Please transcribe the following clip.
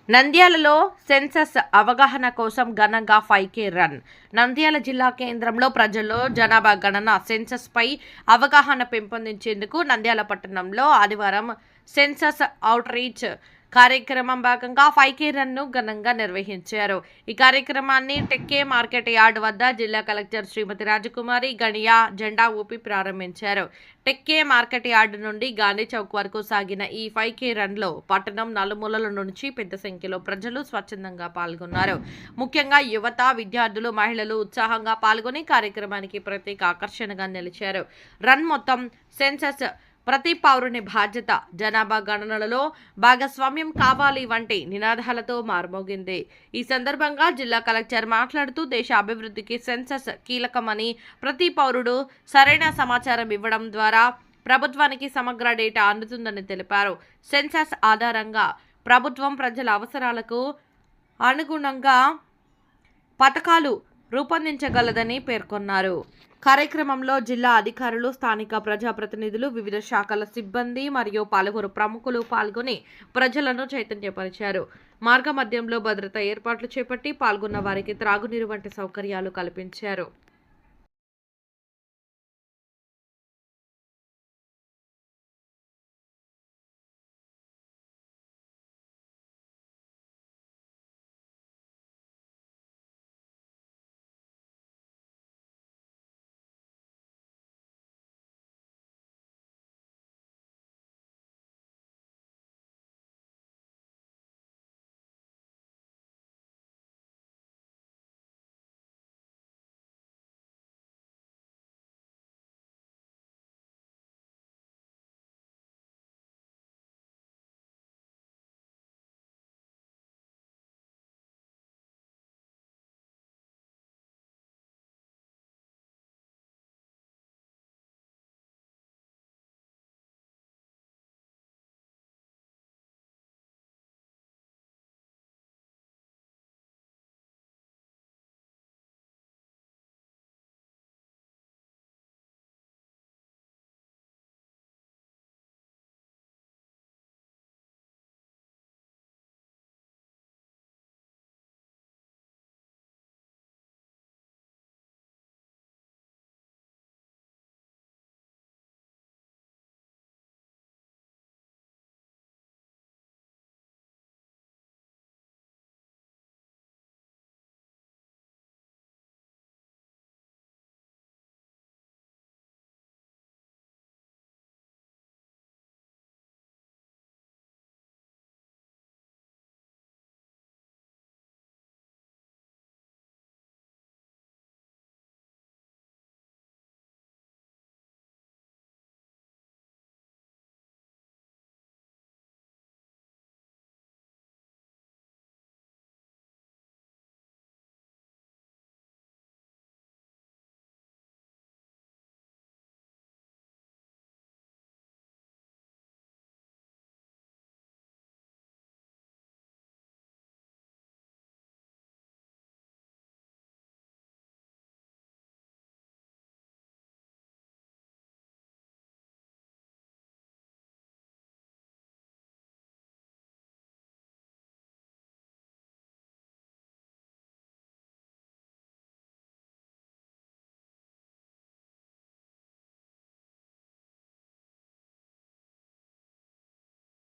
నంద్యాలలో సెన్సస్ అవగాహన కోసం ఘనంగా 5K రన్. నంద్యాల జిల్లా కేంద్రంలో ప్రజల్లో జనాభా గణన సెన్సస్ పై అవగాహన పెంపొందించేందుకు నంద్యాల పట్టణంలో ఆదివారం సెన్సస్ అవుట్రీచ్ కార్యక్రమం భాగంగా 5K రన్ను ఘనంగా నిర్వహించారు. ఈ కార్యక్రమాన్ని టెక్కే మార్కెట్ యార్డ్ వద్ద జిల్లా కలెక్టర్ శ్రీమతి రాజకుమారి గణియా జెండా ఊపి ప్రారంభించారు. టెక్కే మార్కెట్ యార్డ్ నుండి గాంధీ చౌక్ వరకు సాగిన ఈ 5K రన్లో పట్టణం నలుమూలల నుంచి పెద్ద సంఖ్యలో ప్రజలు స్వచ్ఛందంగా పాల్గొన్నారు. ముఖ్యంగా యువత, విద్యార్థులు, మహిళలు ఉత్సాహంగా పాల్గొని కార్యక్రమానికి ప్రత్యేక ఆకర్షణగా నిలిచారు. రన్ మొత్తం సెన్సస్ ప్రతి పౌరుని బాధ్యత, జనాభా గణనలలో భాగస్వామ్యం కావాలి వంటి నినాదాలతో మార్మోగింది. ఈ సందర్భంగా జిల్లా కలెక్టర్ మాట్లాడుతూ దేశ అభివృద్ధికి సెన్సస్ కీలకమని, ప్రతి పౌరుడు సరైన సమాచారం ఇవ్వడం ద్వారా ప్రభుత్వానికి సమగ్ర డేటా అందుతుందని తెలిపారు. సెన్సస్ ఆధారంగా ప్రభుత్వం ప్రజల అవసరాలకు అనుగుణంగా పథకాలు రూపొందించగలదని పేర్కొన్నారు. కార్యక్రమంలో జిల్లా అధికారులు, స్థానిక ప్రజాప్రతినిధులు, వివిధ శాఖల సిబ్బంది మరియు పలువురు ప్రముఖులు పాల్గొని ప్రజలను చైతన్యపరిచారు. మార్గ మధ్యంలో భద్రతా ఏర్పాట్లు చేపట్టి పాల్గొన్న వారికి త్రాగునీరు వంటి సౌకర్యాలు కల్పించారు.